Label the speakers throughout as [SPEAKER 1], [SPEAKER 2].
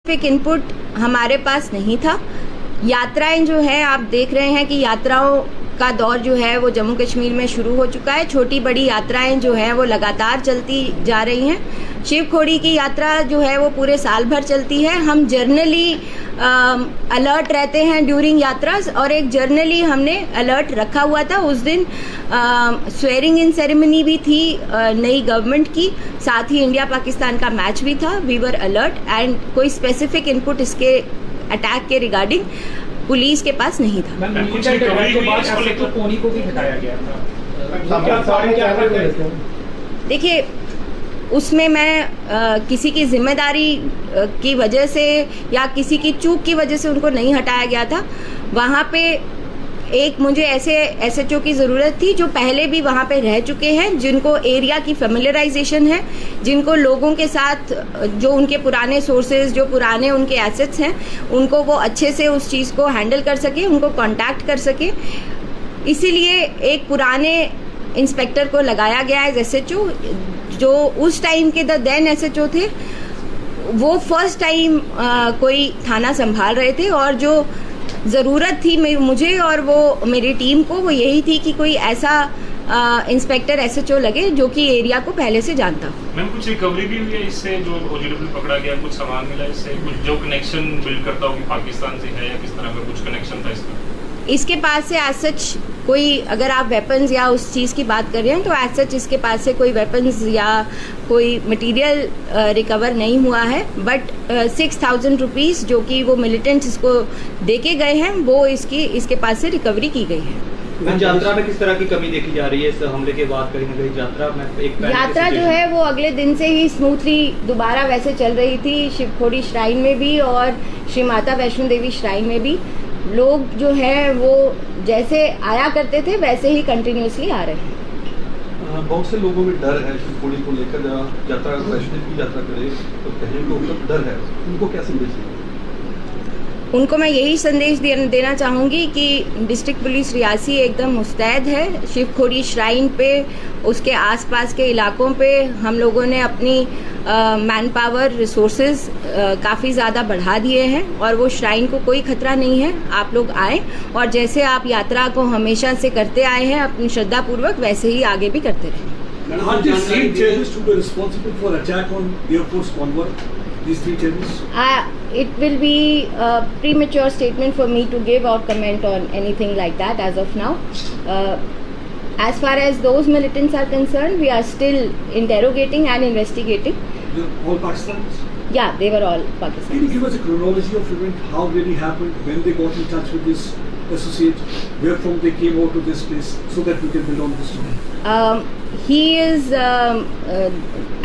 [SPEAKER 1] Input हमारे पास नहीं था। यात्राएं जो है आप देख रहे हैं कि यात्राओं का दौर जो है वो जम्मू कश्मीर में शुरू हो चुका है। छोटी बड़ी यात्राएं जो है वो लगातार चलती जा रही हैं। शिव खोड़ी की यात्रा जो है वो पूरे साल भर चलती है। हम जर्नली अलर्ट रहते हैं ड्यूरिंग यात्रास, और एक जर्नली हमने अलर्ट रखा हुआ था। उस दिन स्वेरिंग इन सेरेमनी भी थी नई गवर्नमेंट की, साथ ही इंडिया पाकिस्तान का मैच भी था। वी वर अलर्ट एंड कोई स्पेसिफिक इनपुट इसके अटैक के रिगार्डिंग पुलिस के पास नहीं था। देखिए, उसमें मैं किसी की जिम्मेदारी की वजह से या किसी की चूक की वजह से उनको नहीं हटाया गया था। वहाँ पे एक मुझे ऐसे एसएचओ की ज़रूरत थी जो पहले भी वहाँ पे रह चुके हैं, जिनको एरिया की फेमिलियराइजेशन है, जिनको लोगों के साथ जो उनके पुराने सोर्सेज, जो पुराने उनके एसेट्स हैं, उनको वो अच्छे से उस चीज़ को हैंडल कर सके, उनको कांटेक्ट कर सके। इसीलिए एक पुराने इंस्पेक्टर को लगाया गया है एसएचओ, जो उस टाइम के द देन एसएचओ थे। वो फर्स्ट टाइम कोई थाना संभाल रहे थे, और जो ज़रूरत थी मुझे और वो मेरी टीम को, वो यही थी कि कोई ऐसा इंस्पेक्टर एसएचओ लगे जो कि एरिया को पहले से जानता हो।
[SPEAKER 2] मैम, कुछ रिकवरी भी हुई है इससे? जो ओजीडब्ल्यू पकड़ा गया, कुछ सामान मिला इससे? कुछ जो कनेक्शन बिल्ड करता हो कि पाकिस्तान से है या किस तरह का कुछ कनेक्शन था इसका?
[SPEAKER 1] इसके पास से एज सच कोई, अगर आप वेपन्स या उस चीज़ की बात कर रहे हैं, तो एज सच इसके पास से कोई वेपन्स या कोई मटेरियल रिकवर नहीं हुआ है। बट 6,000 रुपीज़ जो कि वो मिलिटेंट्स इसको देके गए हैं, वो इसके पास से रिकवरी की गई है।
[SPEAKER 3] यात्रा में किस तरह की कमी देखी जा रही है इस हमले के बाद? कहीं ना कहीं यात्रा
[SPEAKER 1] जो है वो अगले दिन से ही स्मूथली दोबारा वैसे चल रही थी। शिवखोड़ी श्राइन में भी और श्री माता वैष्णो देवी श्राइन में भी लोग जो है वो जैसे आया करते थे वैसे ही कंटिन्यूसली आ रहे हैं।
[SPEAKER 4] बहुत से लोगों में डर है शिवखोड़ी को लेकर, यात्रा वैष्णो की यात्रा करे तो कहीं लोगों को डर है, उनको क्या संदेश देंगे?
[SPEAKER 1] उनको मैं यही संदेश देना चाहूँगी कि डिस्ट्रिक्ट पुलिस रियासी एकदम मुस्तैद है। शिवखोड़ी श्राइन पे, उसके आसपास के इलाकों पे हम लोगों ने अपनी मैन पावर रिसोर्सेज काफ़ी ज़्यादा बढ़ा दिए हैं, और वो श्राइन को कोई खतरा नहीं है। आप लोग आएँ, और जैसे आप यात्रा को हमेशा से करते आए हैं अपनी श्रद्धापूर्वक, वैसे ही आगे भी करते रहें। It will be a premature statement for me to give or comment on anything like that as of now. As far as those militants are concerned, we are still interrogating and investigating.
[SPEAKER 5] All Pakistanis?
[SPEAKER 1] Yeah, they were all Pakistanis.
[SPEAKER 5] Can you give us a chronology of event, how really happened, when they got in touch with this associate, where from they came out to this place, so that we can build on this story?
[SPEAKER 1] He is,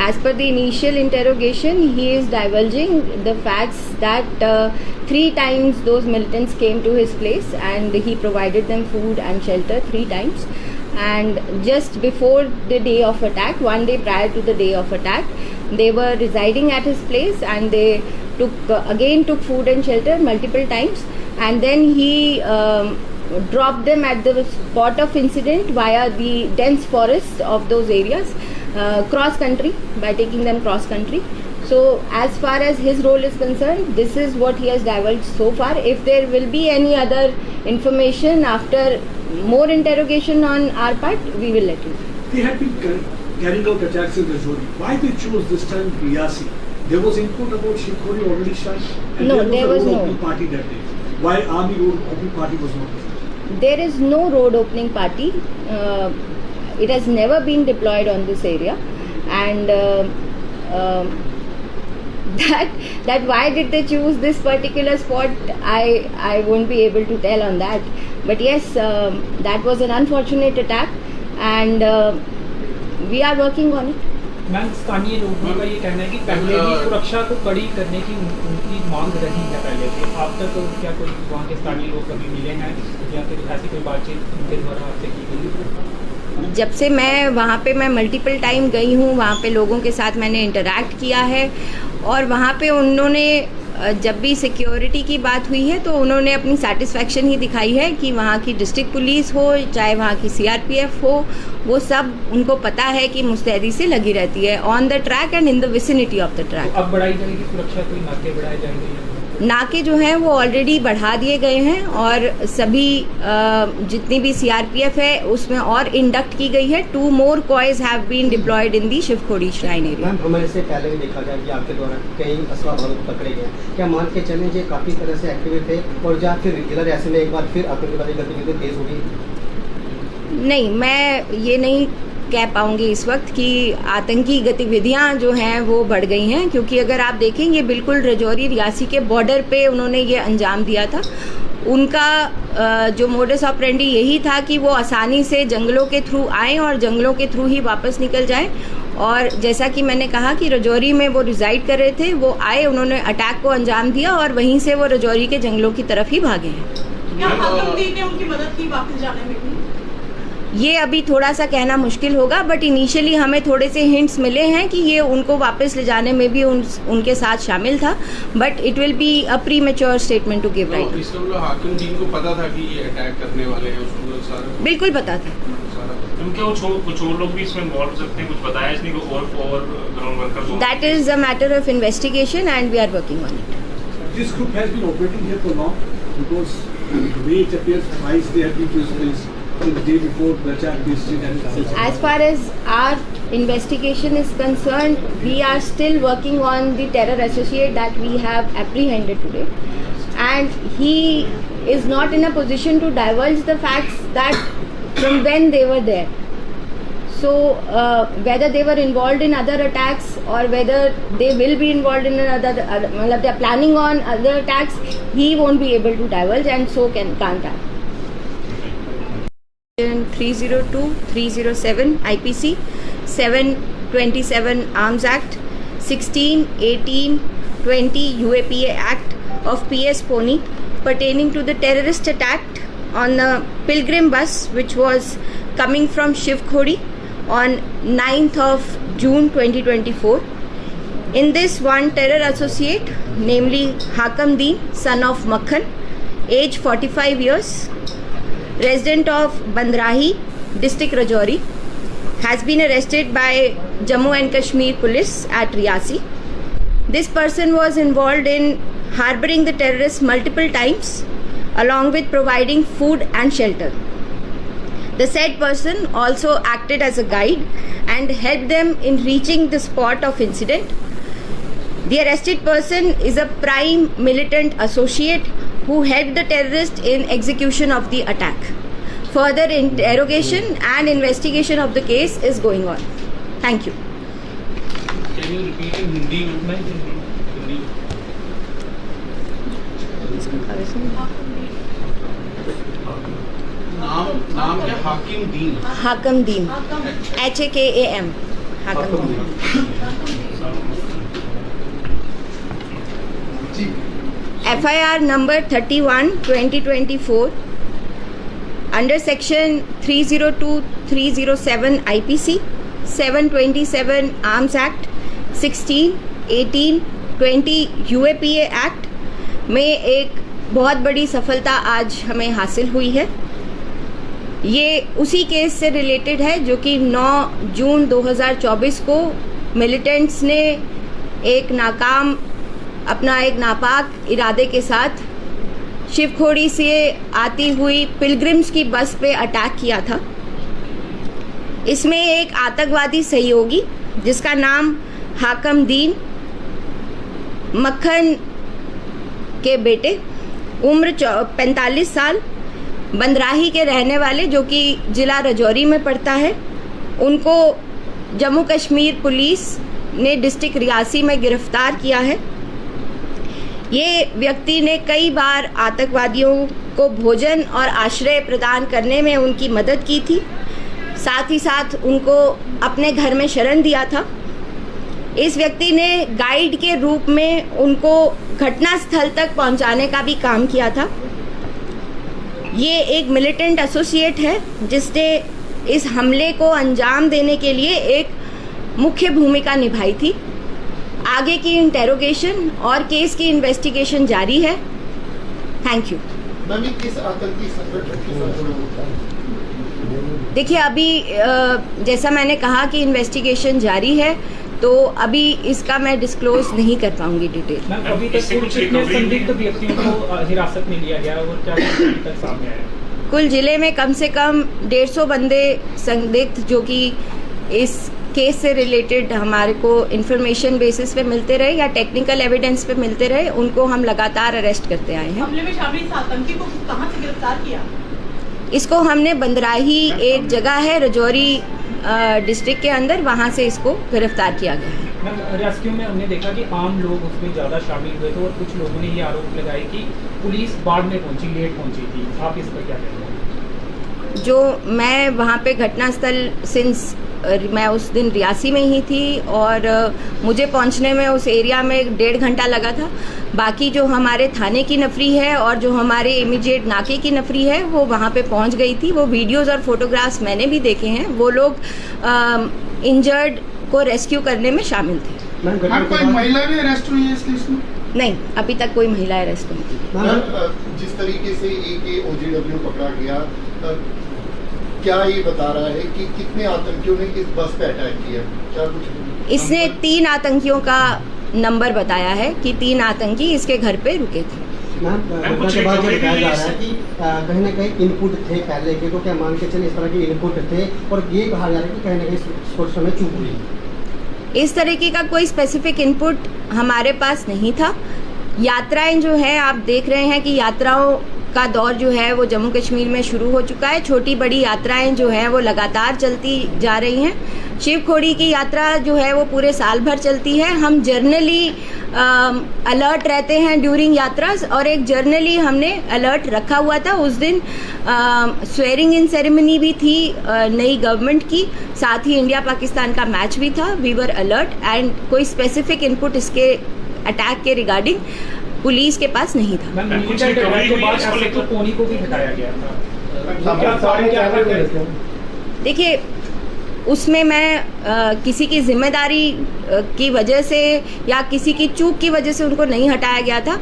[SPEAKER 1] as per the initial interrogation, he is divulging the facts that 3 times those militants came to his place and he provided them food and shelter 3 times. And just before the day of attack, 1 day prior to the day of attack, they were residing at his place and they took food and shelter multiple times, and then he dropped them at the spot of incident via the dense forest of those areas, cross country, by taking them cross country. So as far as his role is concerned, this is what he has divulged so far. If there will be any other information after more interrogation on our part, we will let you know.
[SPEAKER 5] They had been carrying out attacks in Rajouri. Why they chose this time Riyasi? There was input about Shikhori already started, and
[SPEAKER 1] no, there was
[SPEAKER 5] no
[SPEAKER 1] no
[SPEAKER 5] opening party that day. Why Army road opening party was not there?
[SPEAKER 1] There is no road opening party. It has never been deployed on this area, and that why did they choose this particular spot, I won't be able to tell on that. But yes, that was an unfortunate attack, and we are working on it.
[SPEAKER 6] Ma'am, स्थानीय लोगों का ये कहना है कि पहले भी सुरक्षा को कड़ी करने की उनकी मांग रही है पहले से। आप तक क्या कोई वहाँ के स्थानीय लोग कभी मिले हैं या फिर ऐसी कोई बातचीत उनके द्वारा आपसे की गई?
[SPEAKER 1] जब से मैं वहाँ पे मल्टीपल टाइम गई हूँ, वहाँ पे लोगों के साथ मैंने इंटरैक्ट किया है, और वहाँ पे उन्होंने जब भी सिक्योरिटी की बात हुई है तो उन्होंने अपनी सेटिस्फैक्शन ही दिखाई है कि वहाँ की डिस्ट्रिक्ट पुलिस हो चाहे वहाँ की सीआरपीएफ हो, वो सब उनको पता है कि मुस्तैदी से लगी रहती है on the track and in the vicinity of the track.
[SPEAKER 6] अब बढ़ाई जाएगी सुरक्षा, कोई नाके बढ़ाए जाएंगे?
[SPEAKER 1] नाके जो हैं वो ऑलरेडी बढ़ा दिए गए हैं और सभी जितनी भी सीआरपीएफ है उसमें और इंडक्ट की गई है। 2 more coys have been deployed in the Shivkhori shrine area.
[SPEAKER 7] Ma'am, हमारे से पहले भी देखा गया कि आपके द्वारा कई असला बरामद पकड़े गए, क्या मान के चलें ये काफ़ी तरह से एक्टिव थे और या फिर रेगुलर ऐसे में एक बार फिर आतंकवादी गतिविधि तेज हो गई?
[SPEAKER 1] नहीं, मैं ये नहीं कह पाऊंगी इस वक्त कि आतंकी गतिविधियां जो हैं वो बढ़ गई हैं, क्योंकि अगर आप देखें ये बिल्कुल रजौरी रियासी के बॉर्डर पे उन्होंने ये अंजाम दिया था। उनका जो मोडस ऑपरेंडी यही था कि वो आसानी से जंगलों के थ्रू आएँ और जंगलों के थ्रू ही वापस निकल जाएं। और जैसा कि मैंने कहा कि रजौरी में वो रिजाइड कर रहे थे, वो आए, उन्होंने अटैक को अंजाम दिया और वहीं से वो रजौरी के जंगलों की तरफ ही भागे हैं।
[SPEAKER 8] क्या हाकिम ने उनकी मदद की वापस जाने में भी?
[SPEAKER 1] ये अभी थोड़ा सा कहना मुश्किल होगा, बट इनिशियली हमें थोड़े से हिंट्स मिले हैं कि ये उनको वापस ले जाने में भी उनके साथ शामिल था, but it will be a premature statement to give right.
[SPEAKER 9] इसका मतलब हाकिम टीम को पता था कि ये अटैक करने वाले हैं, उसको सारा
[SPEAKER 1] बिल्कुल पता था।
[SPEAKER 2] क्योंकि वो कुछ और लोग भी इसमें इन्वॉल्व हो सकते हैं, कुछ बताया इसने को और ground workers.
[SPEAKER 1] That is a matter of investigation and we are working on it.
[SPEAKER 5] This group has been operating here for long because the way it appears twice they have been to this place. The day before the attack they still had.
[SPEAKER 1] As far as our investigation is concerned, we are still working on the terror associate that we have apprehended today, and he is not in a position to divulge the facts that from when they were there. So whether they were involved in other attacks or whether they will be involved in another, they are planning on other attacks, he won't be able to divulge, and so can't I. 302, 307 IPC, 727 Arms Act, 16, 18, 20 UAPA Act of PS Pony pertaining to the terrorist attack on the pilgrim bus which was coming from Shivkhodi on 9th of June 2024. In this, one terror associate, namely Hakam Deen, son of Makhan, age 45 years, resident of Bandrahi, district Rajouri, has been arrested by Jammu and Kashmir police at Riyasi. This person was involved in harboring the terrorists multiple times, along with providing food and shelter. The said person also acted as a guide and helped them in reaching the spot of incident. The arrested person is a prime militant associate who helped the terrorist in execution of the attack. Further interrogation and investigation of the case is going on. Thank you.
[SPEAKER 9] Can you repeat in Hindi? Hindi. नाम क्या? हाकिम दीन।
[SPEAKER 1] हाकम दीन, HAKAM, हाकम दीन। FIR number 31/2024 under section 302, 307 IPC, 727 Arms Act, 16, 18, 20 UAPA Act में एक बहुत बड़ी सफलता आज हमें हासिल हुई है। ये उसी केस से रिलेटेड है जो कि 9 जून 2024 को मिलिटेंट्स ने एक नापाक इरादे के साथ शिवखोड़ी से आती हुई पिलग्रिम्स की बस पे अटैक किया था। इसमें एक आतंकवादी सहयोगी जिसका नाम हाकम दीन, मक्खन के बेटे, उम्र 45 साल, बंदराही के रहने वाले, जो कि जिला रजौरी में पड़ता है, उनको जम्मू कश्मीर पुलिस ने डिस्ट्रिक्ट रियासी में गिरफ्तार किया है। ये व्यक्ति ने कई बार आतंकवादियों को भोजन और आश्रय प्रदान करने में उनकी मदद की थी, साथ ही साथ उनको अपने घर में शरण दिया था। इस व्यक्ति ने गाइड के रूप में उनको घटनास्थल तक पहुंचाने का भी काम किया था। ये एक मिलिटेंट एसोसिएट है जिसने इस हमले को अंजाम देने के लिए एक मुख्य भूमिका निभाई थी। आगे की इंटेरोगेशन और केस की इन्वेस्टिगेशन जारी है। Thank you.
[SPEAKER 10] मैम, ये किस आतंकी संगठन के साथ जुड़े होता है?
[SPEAKER 1] देखिए, अभी जैसा मैंने कहा कि इन्वेस्टिगेशन जारी है, तो अभी इसका मैं डिस्क्लोज नहीं कर पाऊंगी डिटेल।
[SPEAKER 6] मैम, अभी तक कुल कितने संदिग्ध व्यक्तियों को हिरासत में लिया गया और क्या अभी तक सामने आया?
[SPEAKER 1] कुल जिले में कम से कम 150 बंदे संदिग्ध जो कि इस केस से रिलेटेड हमारे को इंफॉर्मेशन बेसिस पे मिलते रहे या टेक्निकल एविडेंस पे मिलते रहे, उनको हम लगातार अरेस्ट करते आए हैं।
[SPEAKER 8] हमले में शामिल इस आतंकी को कहां से गिरफ्तार किया?
[SPEAKER 1] इसको हमने बंदराही एक जगह है रजौरी डिस्ट्रिक्ट के अंदर, वहां से इसको गिरफ्तार किया गया है।
[SPEAKER 6] मैम, रेस्क्यू में हमने देखा कि आम लोग उसमें ज़्यादा शामिल हुए थे और कुछ लोगों ने ये आरोप लगाए कि पुलिस बाद में पहुंची, लेट पहुंची थी। आप इस पर क्या कहेंगे?
[SPEAKER 1] जो मैं वहाँ पे घटनास्थल सिंस मैं उस दिन रियासी में ही थी और मुझे पहुंचने में उस एरिया में 1.5 घंटा लगा था। बाकी जो हमारे थाने की नफरी है और जो हमारे इमीडिएट नाके की नफरी है वो वहाँ पे पहुंच गई थी। वो वीडियोस और फोटोग्राफ्स मैंने भी देखे हैं। वो लोग इंजर्ड को रेस्क्यू करने में शामिल थे।
[SPEAKER 10] मैम, कोई महिला भी अरेस्ट हुई है इस केस में?
[SPEAKER 1] नहीं, अभी तक कोई महिला अरेस्ट नहीं की।
[SPEAKER 10] मैम, जिस तरीके से एक OGW पकड़ा गया, क्या ये बता रहा है कि कितने आतंकियों ने इस बस पे अटैक किया? क्या कुछ
[SPEAKER 1] इसने 3 आतंकियों का नंबर बताया है कि 3 आतंकी इसके घर पे रुके थे।
[SPEAKER 7] मैम, के बाद ये बताया जा रहा है कि कहीं ना कहीं इनपुट थे पहले के, तो क्या मान के चले इस तरह के इनपुट थे और ये कहा जा रहा है कि कहीं ना कहीं कुछ समय चूक हुई।
[SPEAKER 1] इस तरीके का कोई स्पेसिफिक इनपुट हमारे पास नहीं था। यात्राएं जो है, आप देख रहे हैं कि यात्राओं का दौर जो है वो जम्मू कश्मीर में शुरू हो चुका है। छोटी बड़ी यात्राएं जो हैं वो लगातार चलती जा रही हैं। शिव खोड़ी की यात्रा जो है वो पूरे साल भर चलती है। हम जर्नली अलर्ट रहते हैं ड्यूरिंग यात्रास, और एक जर्नली हमने अलर्ट रखा हुआ था। उस दिन स्वेरिंग इन सेरेमनी भी थी नई गवर्नमेंट की, साथ ही इंडिया पाकिस्तान का मैच भी था। वी वर अलर्ट एंड कोई स्पेसिफिक इनपुट इसके अटैक के रिगार्डिंग पुलिस के पास नहीं था।
[SPEAKER 6] पोनी को भी हटाया गया था।
[SPEAKER 1] देखिए, उसमें मैं किसी की जिम्मेदारी की वजह से या किसी की चूक की वजह से उनको नहीं हटाया गया था।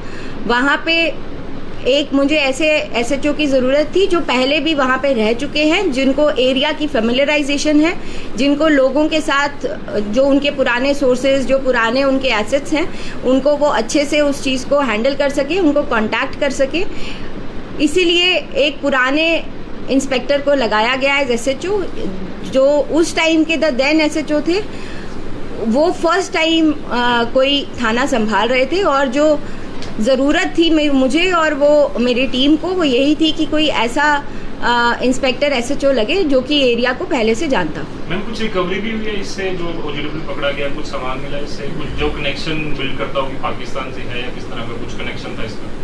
[SPEAKER 1] वहाँ पे एक मुझे ऐसे SHO की ज़रूरत थी जो पहले भी वहाँ पे रह चुके हैं, जिनको एरिया की फेमिलियराइजेशन है, जिनको लोगों के साथ जो उनके पुराने सोर्सेज, जो पुराने उनके एसेट्स हैं, उनको वो अच्छे से उस चीज़ को हैंडल कर सके, उनको कांटेक्ट कर सके। इसीलिए एक पुराने इंस्पेक्टर को लगाया गया है SHO, जो उस टाइम के द देन SHO थे। वो फर्स्ट टाइम कोई थाना संभाल रहे थे और जो ज़रूरत थी मुझे और वो मेरी टीम को, वो यही थी कि कोई ऐसा इंस्पेक्टर SHO लगे जो कि एरिया को पहले से जानता हो।
[SPEAKER 2] मैम, कुछ रिकवरी भी हुई है इससे? जो OGW पकड़ा गया, कुछ सामान मिला इससे? कुछ जो कनेक्शन बिल्ड करता हो कि पाकिस्तान से है या किस तरह का कुछ कनेक्शन था इसका?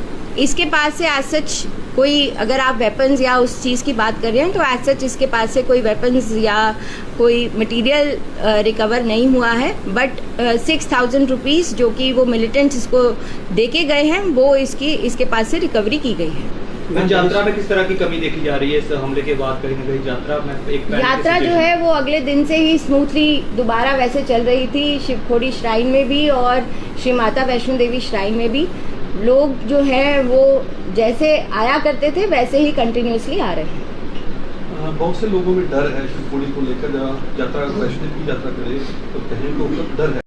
[SPEAKER 1] इसके पास से एज सच कोई, अगर आप वेपन्स या उस चीज़ की बात कर रहे हैं, तो एज सच इसके पास से कोई वेपन्स या कोई मटेरियल रिकवर नहीं हुआ है। बट 6,000 रुपीज़ जो कि वो मिलिटेंट्स इसको दे के गए हैं, वो इसके पास से रिकवरी की गई है।
[SPEAKER 3] यात्रा में किस तरह की कमी देखी जा रही है इस हमले के बाद? कहीं ना कहीं यात्रा
[SPEAKER 1] जो है वो अगले दिन से ही स्मूथली दोबारा वैसे चल रही थी। शिवखोड़ी श्राइन में भी और श्री माता वैष्णो देवी श्राइन में भी लोग जो है वो जैसे आया करते थे वैसे ही कंटिन्यूसली आ रहे हैं।
[SPEAKER 4] बहुत से लोगों में डर है शिवखोड़ी को लेकर। यात्रा वैष्णो की यात्रा करे तो कहीं तो डर है।